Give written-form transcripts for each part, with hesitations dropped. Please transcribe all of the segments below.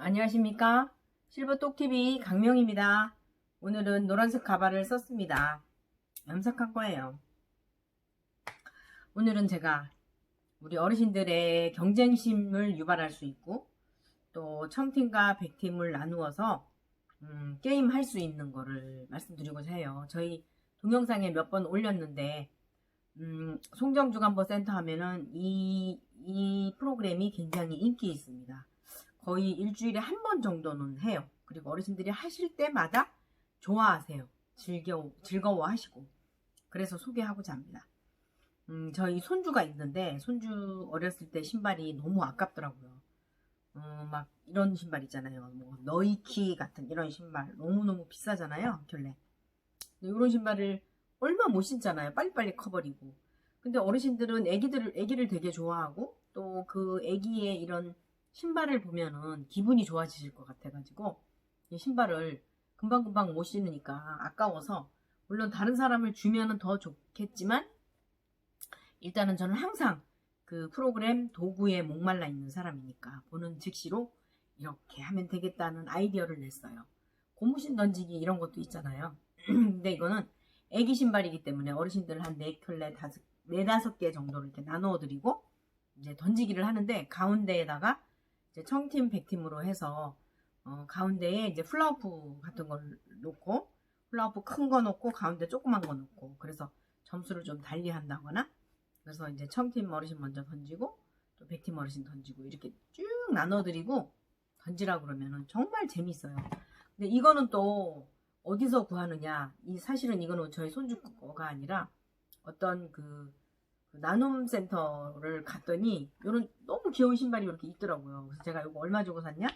안녕하십니까? 실버똑TV 강명입니다. 오늘은 노란색 가발을 썼습니다. 염색한 거예요. 오늘은 제가 우리 어르신들의 경쟁심을 유발할 수 있고 또 청팀과 백팀을 나누어서 게임 할 수 있는 거를 말씀드리고자 해요. 저희 동영상에 몇 번 올렸는데 송정주간보센터 하면은 이 프로그램이 굉장히 인기 있습니다. 거의 일주일에 한 번 정도는 해요. 그리고 어르신들이 하실 때마다 좋아하세요. 즐거워하시고. 그래서 소개하고자 합니다. 저희 손주가 있는데 손주 어렸을 때 신발이 너무 아깝더라고요. 막 이런 신발 있잖아요. 뭐 너이키 같은 이런 신발 너무너무 비싸잖아요. 결례. 이런 신발을 얼마 못 신잖아요. 빨리빨리 커버리고. 근데 어르신들은 애기를 되게 좋아하고 또 그 애기의 이런 신발을 보면은 기분이 좋아지실 것 같아가지고 이 신발을 금방금방 못 신으니까 아까워서 물론 다른 사람을 주면은 더 좋겠지만 일단은 저는 항상 그 프로그램 도구에 목말라 있는 사람이니까 보는 즉시로 이렇게 하면 되겠다는 아이디어를 냈어요. 고무신 던지기 이런 것도 있잖아요. 근데 이거는 애기 신발이기 때문에 어르신들 한 4켤레, 4-5개 정도를 이렇게 나누어 드리고 이제 던지기를 하는데 가운데에다가 이제 청팀, 백팀으로 해서 가운데에 이제 플라워프 같은 걸 놓고 플라워프 큰 거 놓고 가운데 조그만 거 놓고 그래서 점수를 좀 달리 한다거나 그래서 이제 청팀 어르신 먼저 던지고 또 백팀 어르신 던지고 이렇게 쭉 나눠드리고 던지라 그러면은 정말 재밌어요. 근데 이거는 또 어디서 구하느냐? 사실은 이거는 저희 손주 거가 아니라 어떤 그 나눔 센터를 갔더니 요런 너무 귀여운 신발이 이렇게 있더라고요. 그래서 제가 이거 얼마 주고 샀냐?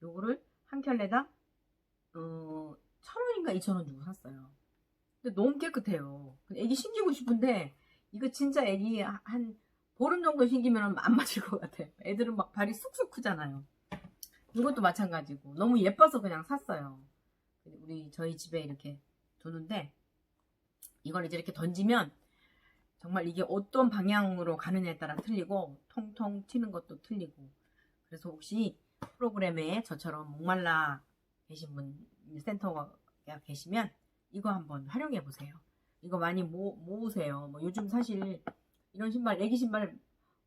요거를 한 켤레당 1,000원인가 2,000원 주고 샀어요. 근데 너무 깨끗해요. 애기 신기고 싶은데 이거 진짜 애기 한 보름 정도 신기면 안 맞을 것 같아요. 애들은 막 발이 쑥쑥 크잖아요. 이것도 마찬가지고 너무 예뻐서 그냥 샀어요. 저희 집에 이렇게 두는데 이걸 이제 이렇게 던지면 정말 이게 어떤 방향으로 가느냐에 따라 틀리고 통통 튀는 것도 틀리고 그래서 혹시 프로그램에 저처럼 목말라 계신 분 센터가 계시면 이거 한번 활용해 보세요. 이거 많이 모으세요. 뭐 요즘 사실 이런 신발 애기 신발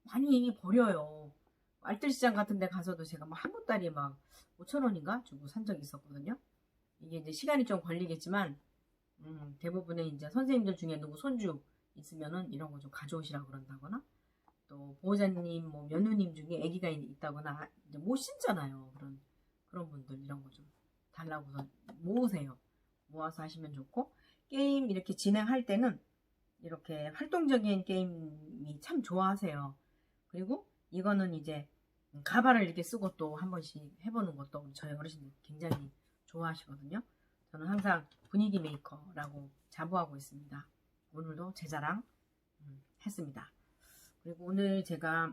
많이 버려요. 알뜰시장 같은 데 가서도 제가 막 한 보따리 막 5,000원인가 주고 산 적이 있었거든요. 이게 이제 시간이 좀 걸리겠지만 대부분의 이제 선생님들 중에 누구 손주 있으면은 이런 거 좀 가져오시라 그런다거나 또 보호자님 뭐 며느님 중에 아기가 있다거나 이제 못 신잖아요. 그런 분들 이런 거 좀 달라고서 모으세요. 모아서 하시면 좋고 게임 이렇게 진행할 때는 이렇게 활동적인 게임이 참 좋아하세요. 그리고 이거는 이제 가발을 이렇게 쓰고 또 한 번씩 해보는 것도 저희 어르신들 굉장히 좋아하시거든요. 저는 항상 분위기 메이커라고 자부하고 있습니다. 오늘도 제 자랑 했습니다. 그리고 오늘 제가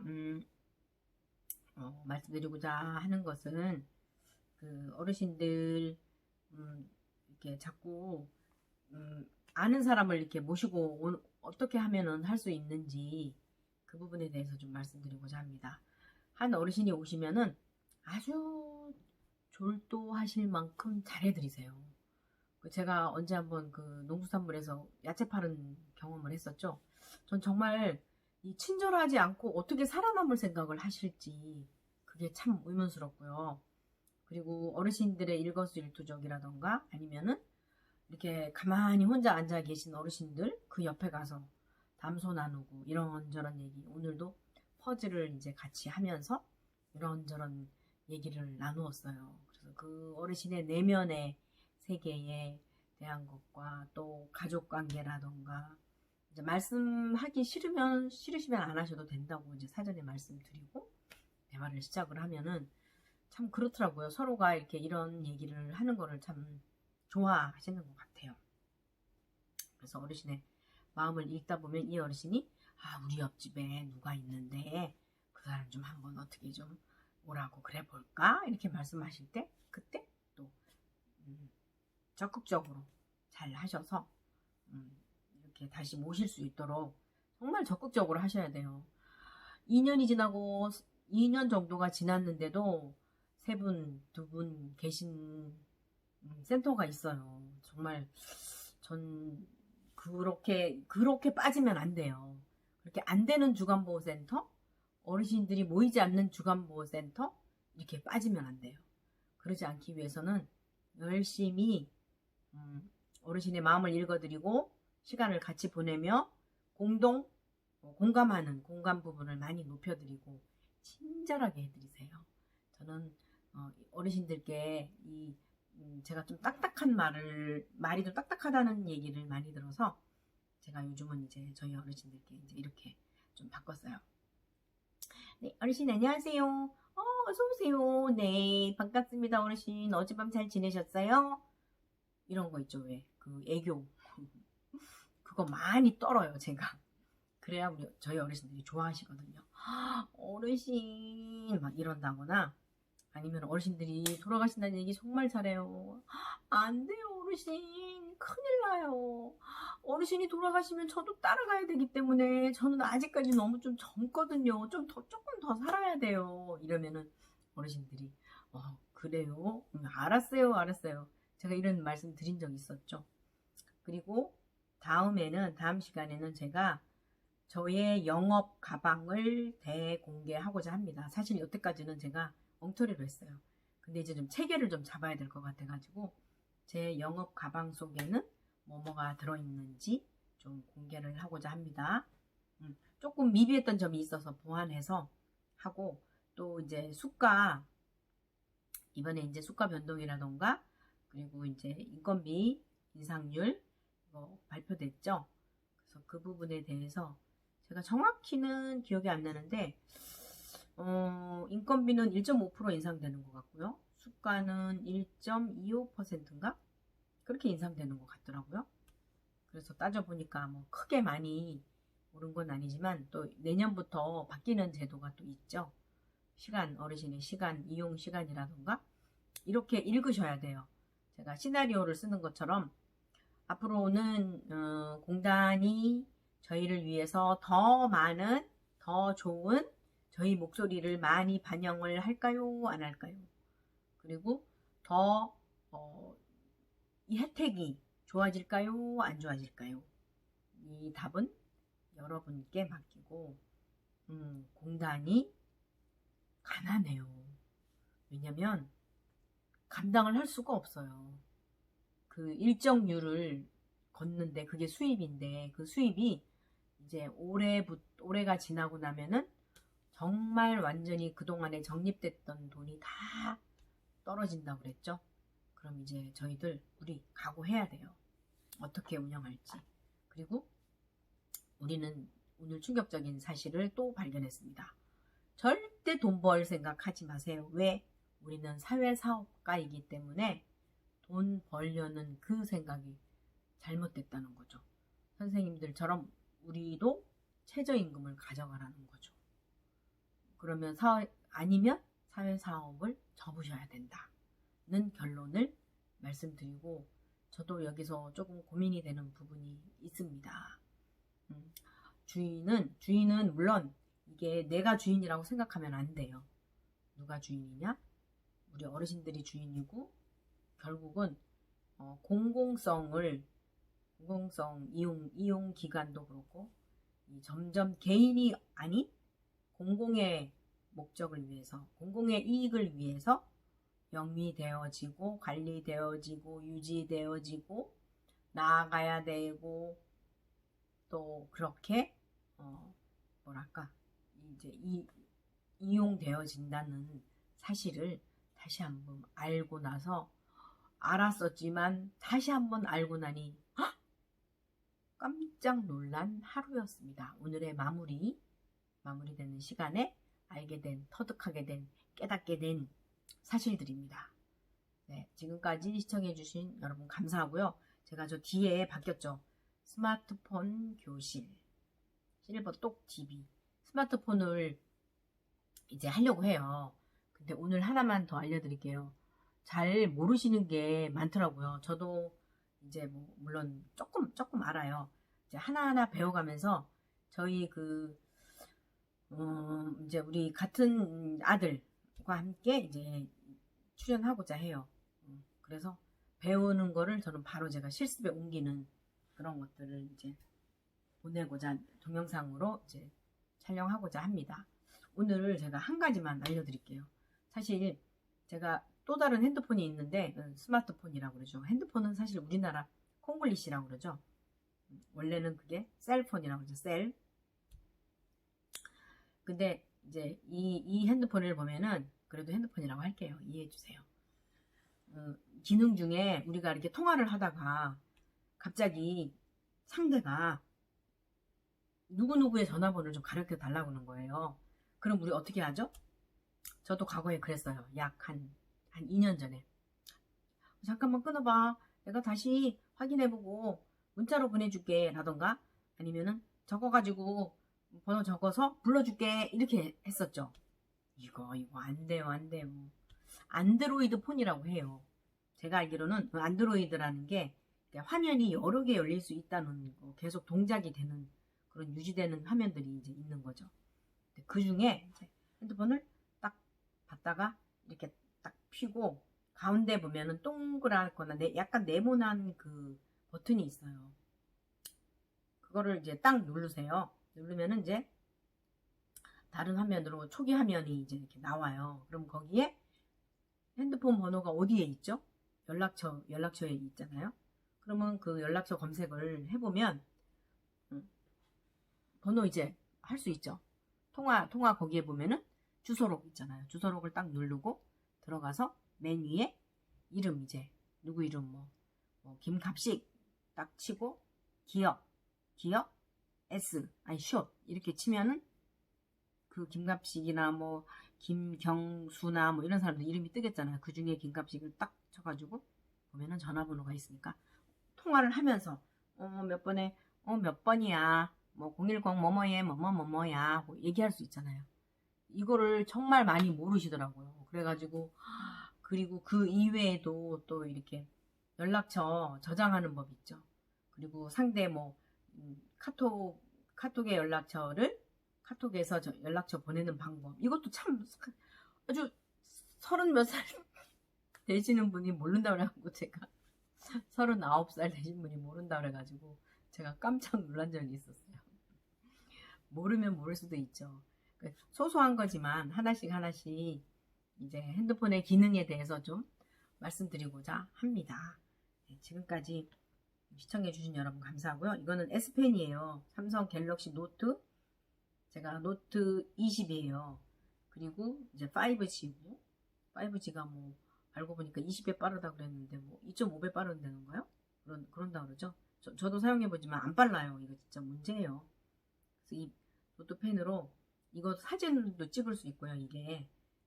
말씀드리고자 하는 것은 그 어르신들 이렇게 자꾸 아는 사람을 이렇게 모시고 어떻게 하면은 할 수 있는지 그 부분에 대해서 좀 말씀드리고자 합니다. 한 어르신이 오시면은 아주 졸도하실 만큼 잘해드리세요. 제가 언제 한번 그 농수산물에서 야채 파는 경험을 했었죠. 전 정말 이 친절하지 않고 어떻게 살아남을 생각을 하실지 그게 참 의문스럽고요. 그리고 어르신들의 일거수일투족이라던가 아니면은 이렇게 가만히 혼자 앉아 계신 어르신들 그 옆에 가서 담소 나누고 이런저런 얘기 오늘도 퍼즐을 이제 같이 하면서 이런저런 얘기를 나누었어요. 그래서 그 어르신의 내면의 세계에 대한 것과 또 가족관계라던가 이제 말씀하기 싫으시면 안 하셔도 된다고 이제 사전에 말씀드리고 대화를 시작을 하면은 참 그렇더라고요. 서로가 이렇게 이런 얘기를 하는 거를 참 좋아하시는 것 같아요. 그래서 어르신의 마음을 읽다 보면 이 어르신이 우리 옆집에 누가 있는데 그 사람 좀 한번 어떻게 좀 오라고 그래 볼까 이렇게 말씀하실 때 그때 또 적극적으로 잘 하셔서 이렇게 다시 모실 수 있도록 정말 적극적으로 하셔야 돼요. 2년이 지나고 2년 정도가 지났는데도 세 분, 두 분 계신 센터가 있어요. 정말 전 그렇게 빠지면 안 돼요. 그렇게 안 되는 주간보호센터, 어르신들이 모이지 않는 주간보호센터 이렇게 빠지면 안 돼요. 그러지 않기 위해서는 열심히 어르신의 마음을 읽어드리고 시간을 같이 보내며 공감하는 공감 부분을 많이 높여드리고 친절하게 해드리세요. 저는 어르신들께 제가 좀 딱딱한 말이 좀 딱딱하다는 얘기를 많이 들어서 제가 요즘은 이제 저희 어르신들께 이제 이렇게 좀 바꿨어요. 네, 어르신 안녕하세요. 어서오세요. 네, 반갑습니다. 어르신 어젯밤 잘 지내셨어요? 이런 거 있죠. 왜? 그 애교 그거 많이 떨어요 제가. 그래야 저희 어르신들이 좋아하시거든요. 어르신 막 이런다거나 아니면 어르신들이 돌아가신다는 얘기 정말 잘해요. 안 돼요 어르신, 큰일 나요. 어르신이 돌아가시면 저도 따라가야 되기 때문에 저는 아직까지 너무 좀 젊거든요. 조금 더 살아야 돼요. 이러면은 어르신들이 그래요? 알았어요. 제가 이런 말씀 드린 적 있었죠. 그리고 다음 시간에는 제가 저의 영업 가방을 대공개하고자 합니다. 사실 여태까지는 제가 엉터리로 했어요. 근데 이제 좀 체계를 좀 잡아야 될 것 같아가지고 제 영업 가방 속에는 뭐가 들어있는지 좀 공개를 하고자 합니다. 조금 미비했던 점이 있어서 보완해서 하고, 또 이제 이번에 이제 수가 변동이라던가 그리고 이제 인건비 인상률 발표됐죠. 그래서 그 부분에 대해서 제가 정확히는 기억이 안 나는데 인건비는 1.5% 인상되는 것 같고요. 수가는 1.25%인가? 그렇게 인상되는 것 같더라고요. 그래서 따져보니까 뭐 크게 많이 오른 건 아니지만 또 내년부터 바뀌는 제도가 또 있죠. 어르신의 이용 시간이라던가 이렇게 읽으셔야 돼요. 제가 시나리오를 쓰는 것처럼 앞으로는 공단이 저희를 위해서 더 많은, 더 좋은 저희 목소리를 많이 반영을 할까요? 안 할까요? 그리고 더 이 혜택이 좋아질까요? 안 좋아질까요? 이 답은 여러분께 맡기고 공단이 가난해요. 왜냐면 감당을 할 수가 없어요. 그 일정률을 걷는데 그게 수입인데 그 수입이 이제 올해가 지나고 나면은 정말 완전히 그동안에 적립됐던 돈이 다 떨어진다고 그랬죠. 그럼 이제 우리 각오해야 돼요. 어떻게 운영할지. 그리고 우리는 오늘 충격적인 사실을 또 발견했습니다. 절대 돈 벌 생각하지 마세요. 왜? 우리는 사회사업가이기 때문에 돈 벌려는 그 생각이 잘못됐다는 거죠. 선생님들처럼 우리도 최저임금을 가져가라는 거죠. 그러면 아니면 사회사업을 접으셔야 된다는 결론을 말씀드리고, 저도 여기서 조금 고민이 되는 부분이 있습니다. 주인은 물론 이게 내가 주인이라고 생각하면 안 돼요. 누가 주인이냐? 우리 어르신들이 주인이고, 결국은 공공성 이용 기간도 그렇고 점점 개인이 아닌 공공의 목적을 위해서, 공공의 이익을 위해서 영위되어지고 관리되어지고 유지되어지고 나아가야 되고, 또 그렇게 이제 이용되어진다는 사실을 다시 한번 알고 나서, 알았었지만 다시 한번 알고 나니 깜짝 놀란 하루였습니다. 오늘의 마무리되는 시간에 알게 된, 터득하게 된, 깨닫게 된 사실들입니다. 네, 지금까지 시청해주신 여러분 감사하고요. 제가 저 뒤에 바뀌었죠. 스마트폰 교실 실버똑 TV 스마트폰을 이제 하려고 해요. 근데 오늘 하나만 더 알려드릴게요. 잘 모르시는 게 많더라고요. 저도 이제 물론 조금 알아요. 이제 하나하나 배워가면서 저희 이제 우리 같은 아들과 함께 이제 출연하고자 해요. 그래서 배우는 거를 저는 바로 제가 실습에 옮기는 그런 것들을 이제 보내고자 동영상으로 이제 촬영하고자 합니다. 오늘 제가 한 가지만 알려드릴게요. 사실 제가 또 다른 핸드폰이 있는데 스마트폰이라고 그러죠. 핸드폰은 사실 우리나라 콩글리시라고 그러죠. 원래는 그게 셀폰이라고 그러죠. 셀. 근데 이제 이 핸드폰을 보면은 그래도 핸드폰이라고 할게요. 이해해 주세요. 기능 중에 우리가 이렇게 통화를 하다가 갑자기 상대가 누구누구의 전화번호를 좀 가르쳐 달라고 하는 거예요. 그럼 우리 어떻게 하죠? 저도 과거에 그랬어요. 약 한 2년 전에. 잠깐만 끊어봐. 내가 다시 확인해보고 문자로 보내줄게. 라던가 아니면은 적어가지고 번호 적어서 불러줄게. 이렇게 했었죠. 이거 안 돼요. 안 돼요. 안드로이드 폰이라고 해요. 제가 알기로는 안드로이드라는 게 화면이 여러 개 열릴 수 있다는 거, 계속 동작이 되는 그런 유지되는 화면들이 이제 있는 거죠. 그 중에 핸드폰을 딱 받다가 이렇게 딱 펴고 가운데 보면은 동그랗거나 약간 네모난 그 버튼이 있어요. 그거를 이제 딱 누르세요. 누르면은 이제 다른 화면으로 초기 화면이 이제 이렇게 나와요. 그럼 거기에 핸드폰 번호가 어디에 있죠? 연락처에 있잖아요. 그러면 그 연락처 검색을 해보면 번호 이제 할 수 있죠. 통화 거기에 보면은 주소록 있잖아요. 주소록을 딱 누르고 들어가서 맨 위에 이름 이제 누구 이름 뭐 김갑식 딱 치고 기억 S 아니 숏 이렇게 치면은 그 김갑식이나 뭐 김경수나 뭐 이런 사람들 이름이 뜨겠잖아요. 그 중에 김갑식을 딱 쳐가지고 보면은 전화번호가 있으니까 통화를 하면서 몇 번에 몇 번이야 뭐 010 뭐뭐에 뭐뭐뭐뭐야 뭐 얘기할 수 있잖아요. 이거를 정말 많이 모르시더라고요. 그래가지고 그리고 그 이외에도 또 이렇게 연락처 저장하는 법 있죠. 그리고 상대 뭐 카톡의 연락처를 카톡에서 연락처 보내는 방법 이것도 참 아주 30몇 살 되시는 분이 모른다 그래가지고 제가 39살 되신 분이 모른다 그래가지고 제가 깜짝 놀란 적이 있었어요. 모르면 모를 수도 있죠. 소소한 거지만 하나씩 이제 핸드폰의 기능에 대해서 좀 말씀드리고자 합니다. 네, 지금까지 시청해주신 여러분 감사하고요. 이거는 S펜이에요. 삼성 갤럭시 노트. 제가 노트 20이에요. 그리고 이제 5G고 5G가 뭐 알고 보니까 20배 빠르다 그랬는데 뭐 2.5배 빠른다는 거요? 그런다 그러죠. 저도 사용해보지만 안 빨라요. 이거 진짜 문제예요. 그래서 이 노트펜으로 이거 사진도 찍을 수 있고요.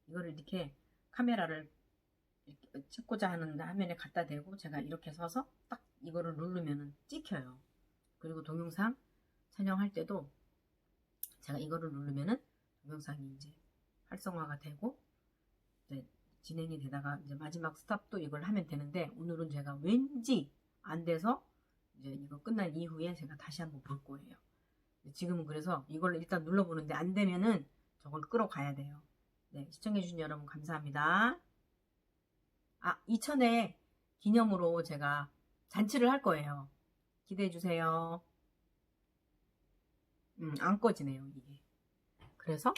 이거를 이렇게 카메라를 이렇게 찍고자 하는 화면에 갖다 대고 제가 이렇게 서서 딱 이거를 누르면은 찍혀요. 그리고 동영상 촬영할 때도 제가 이거를 누르면은 동영상이 이제 활성화가 되고 이제 진행이 되다가 이제 마지막 스탑도 이걸 하면 되는데 오늘은 제가 왠지 안 돼서 이제 이거 끝난 이후에 제가 다시 한번 볼 거예요. 지금은 그래서 이걸 일단 눌러보는데 안 되면은 저걸 끌어가야 돼요. 네, 시청해주신 여러분 감사합니다. 2000회 기념으로 제가 잔치를 할 거예요. 기대해주세요. 안 꺼지네요, 이게. 그래서